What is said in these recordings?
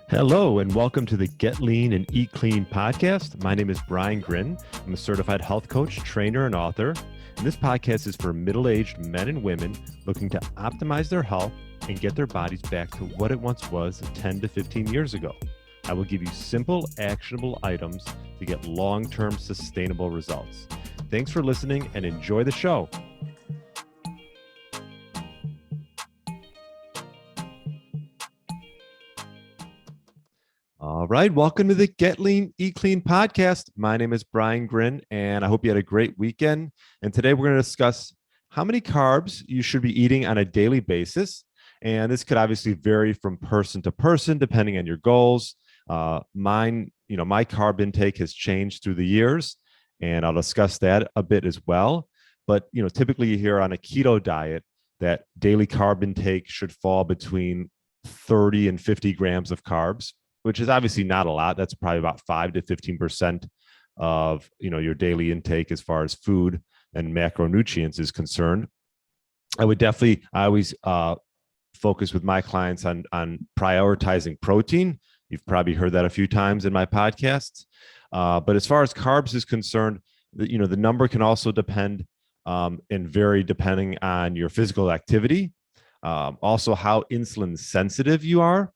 Hello, and welcome to the Get Lean and Eat Clean podcast. My name is Brian Grin. I'm a certified health coach, trainer, and author. And this podcast is for middle-aged men and women looking to optimize their health and get their bodies back to what it once was 10 to 15 years ago. I will give you simple, actionable items to get long-term sustainable results. Thanks for listening and enjoy the show. All right, welcome to the Get Lean, Eat Clean podcast. My name is Brian Grin, and I hope you had a great weekend. And today we're going to discuss how many carbs you should be eating on a daily basis. And this could obviously vary from person to person, depending on your goals. My carb intake has changed through the years, and I'll discuss that a bit as well. But, typically you hear on a keto diet that daily carb intake should fall between 30 and 50 grams of carbs, which is obviously not a lot. That's probably about 5 to 15% of your daily intake as far as food and macronutrients is concerned. I always focus with my clients on prioritizing protein. You've probably heard that a few times in my podcasts. But as far as carbs is concerned, the number can also depend and vary depending on your physical activity, also how insulin sensitive you are,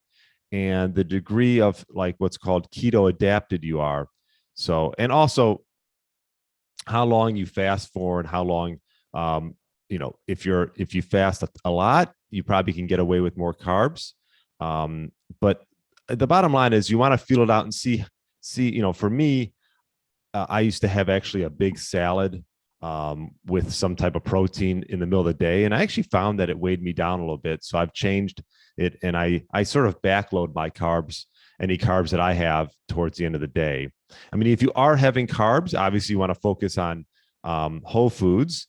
and the degree of like what's called keto-adapted you are. So, and also how long you fast for and how long, if you fast a lot, you probably can get away with more carbs. But the bottom line is you want to feel it out and see, for me, I used to have actually a big salad with some type of protein in the middle of the day. And I actually found that it weighed me down a little bit. So I've changed it, and I sort of backload my carbs, any carbs that I have towards the end of the day. I mean, if you are having carbs, obviously you want to focus on whole foods.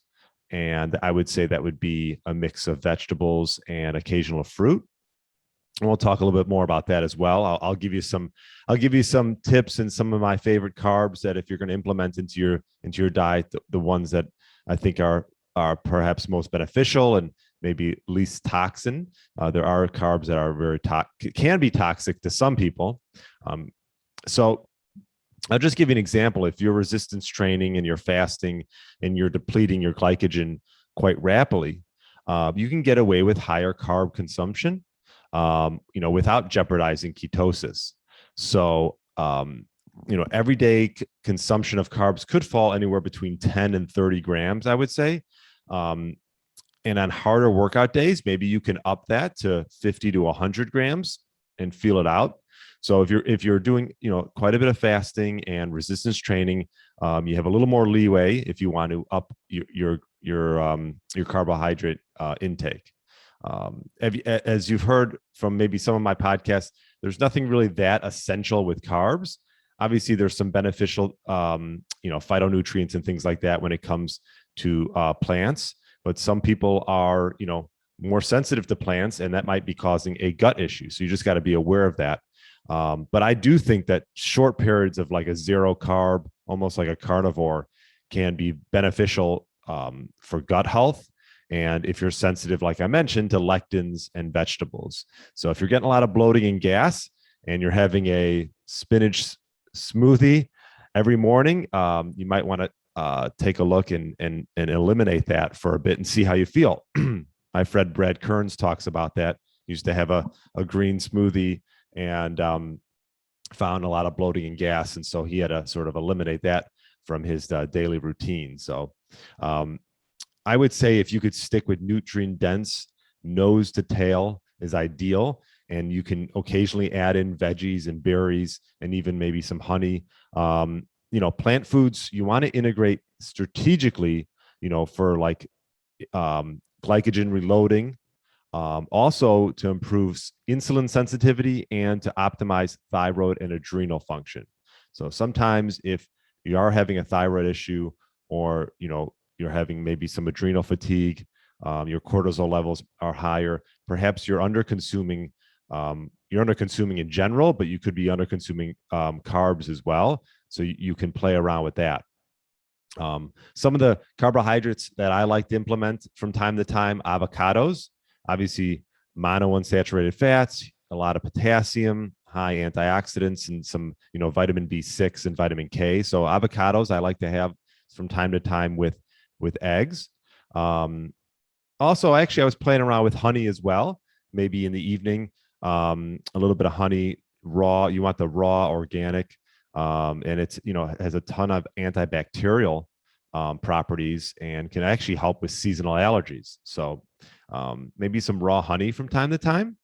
And I would say that would be a mix of vegetables and occasional fruit. And we'll talk a little bit more about that as well. I'll give you some tips and some of my favorite carbs that if you're going to implement into your diet, the ones that I think are perhaps most beneficial and maybe least toxin. There are carbs that are can be toxic to some people. So I'll just give you an example. If you're resistance training and you're fasting and you're depleting your glycogen quite rapidly, you can get away with higher carb consumption, without jeopardizing ketosis. So, everyday consumption of carbs could fall anywhere between 10 and 30 grams, I would say. And on harder workout days, maybe you can up that to 50 to 100 grams and feel it out. So if you're doing, quite a bit of fasting and resistance training, you have a little more leeway if you want to up your carbohydrate intake. As you've heard from maybe some of my podcasts, there's nothing really that essential with carbs. Obviously, there's some beneficial, phytonutrients and things like that when it comes to plants. But some people are, more sensitive to plants, and that might be causing a gut issue. So you just got to be aware of that. But I do think that short periods of like a zero carb, almost like a carnivore, can be beneficial for gut health. And if you're sensitive, like I mentioned, to lectins and vegetables. So if you're getting a lot of bloating and gas and you're having a spinach smoothie every morning, you might want to take a look and eliminate that for a bit and see how you feel. My friend Brad Kearns talks about that. He used to have a green smoothie and found a lot of bloating and gas. And so he had to sort of eliminate that from his daily routine. So I would say if you could stick with nutrient dense, nose to tail is ideal. And you can occasionally add in veggies and berries and even maybe some honey. Plant foods, you want to integrate strategically, for like glycogen reloading, also to improve insulin sensitivity and to optimize thyroid and adrenal function. So sometimes if you are having a thyroid issue or, you're having maybe some adrenal fatigue, your cortisol levels are higher, perhaps you're under consuming in general, but you could be under consuming carbs as well. So you can play around with that. Some of the carbohydrates that I like to implement from time to time, avocados, obviously monounsaturated fats, a lot of potassium, high antioxidants and some, vitamin B6 and vitamin K. So avocados I like to have from time to time with eggs. Also, actually, I was playing around with honey as well. Maybe in the evening, a little bit of honey, raw. You want the raw, organic, and it's has a ton of antibacterial properties and can actually help with seasonal allergies. So maybe some raw honey from time to time.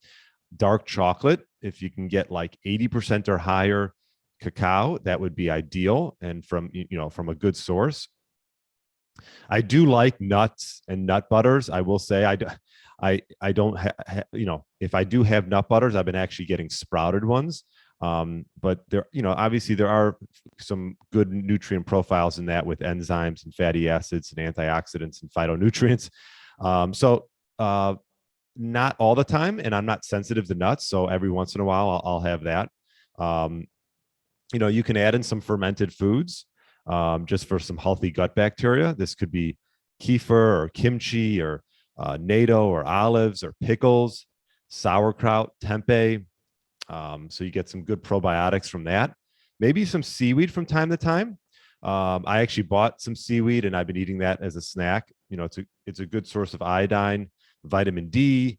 Dark chocolate, if you can get like 80% or higher cacao, that would be ideal, and from a good source. I do like nuts and nut butters. I will say I don't if I do have nut butters, I've been actually getting sprouted ones. But there, obviously there are some good nutrient profiles in that with enzymes and fatty acids and antioxidants and phytonutrients. Not all the time, and I'm not sensitive to nuts, so every once in a while I'll have that. You can add in some fermented foods just for some healthy gut bacteria. This could be kefir or kimchi or natto or olives or pickles, sauerkraut, tempeh. So you get some good probiotics from that. Maybe some seaweed from time to time. I actually bought some seaweed and I've been eating that as a snack. It's a good source of iodine, vitamin D,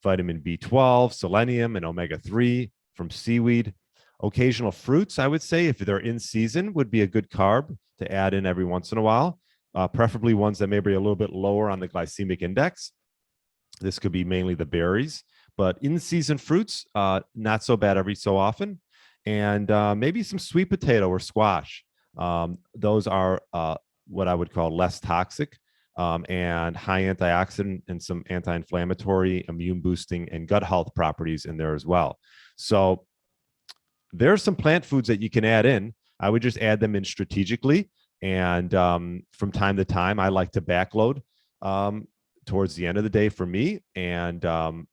vitamin B12, selenium, and omega-3 from seaweed. Occasional fruits, I would say, if they're in season, would be a good carb to add in every once in a while, preferably ones that may be a little bit lower on the glycemic index. This could be mainly the berries, but in-season fruits, not so bad every so often. And maybe some sweet potato or squash. Those are what I would call less toxic and high antioxidant and some anti-inflammatory, immune boosting, and gut health properties in there as well. So there's some plant foods that you can add in. I would just add them in strategically. And from time to time, I like to backload towards the end of the day for me, and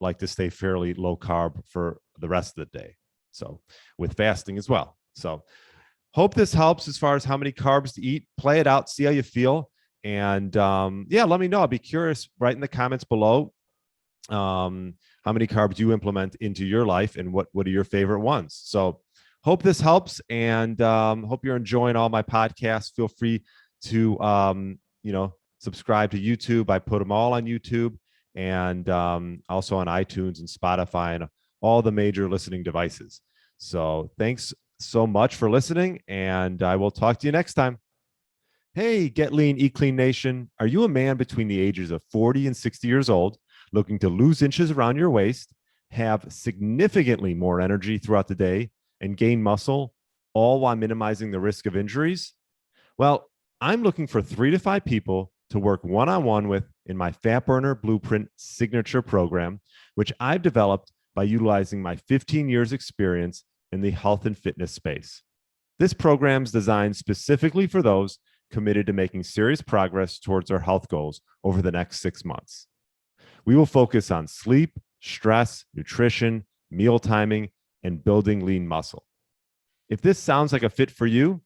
like to stay fairly low carb for the rest of the day. So with fasting as well. So hope this helps as far as how many carbs to eat. Play it out, see how you feel. And let me know. I'll be curious. Write in the comments below how many carbs you implement into your life and what are your favorite ones. So hope this helps, and hope you're enjoying all my podcasts. Feel free to subscribe to YouTube. I put them all on YouTube, and also on iTunes and Spotify and all the major listening devices. So thanks so much for listening, and I will talk to you next time. Hey, Get Lean, Eat Clean Nation. Are you a man between the ages of 40 and 60 years old, looking to lose inches around your waist, have significantly more energy throughout the day, and gain muscle, all while minimizing the risk of injuries? Well, I'm looking for 3 to 5 people to work one-on-one with in my Fat Burner Blueprint Signature program, which I've developed by utilizing my 15 years experience in the health and fitness space. This program is designed specifically for those committed to making serious progress towards their health goals over the next 6 months. We will focus on sleep, stress, nutrition, meal timing, and building lean muscle. If this sounds like a fit for you,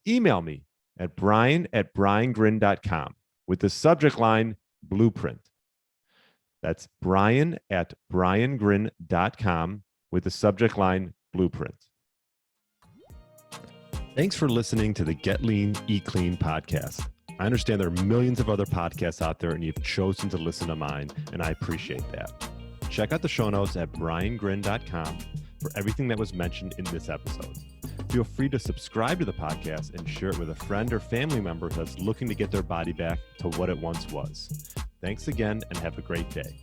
email me at brian@briangrin.com with the subject line Blueprint. That's brian@briangrin.com with the subject line Blueprint. Thanks for listening to the Get Lean, Eat Clean podcast. I understand there are millions of other podcasts out there, and you've chosen to listen to mine, and I appreciate that. Check out the show notes at briangrin.com for everything that was mentioned in this episode. Feel free to subscribe to the podcast and share it with a friend or family member that's looking to get their body back to what it once was. Thanks again, and have a great day.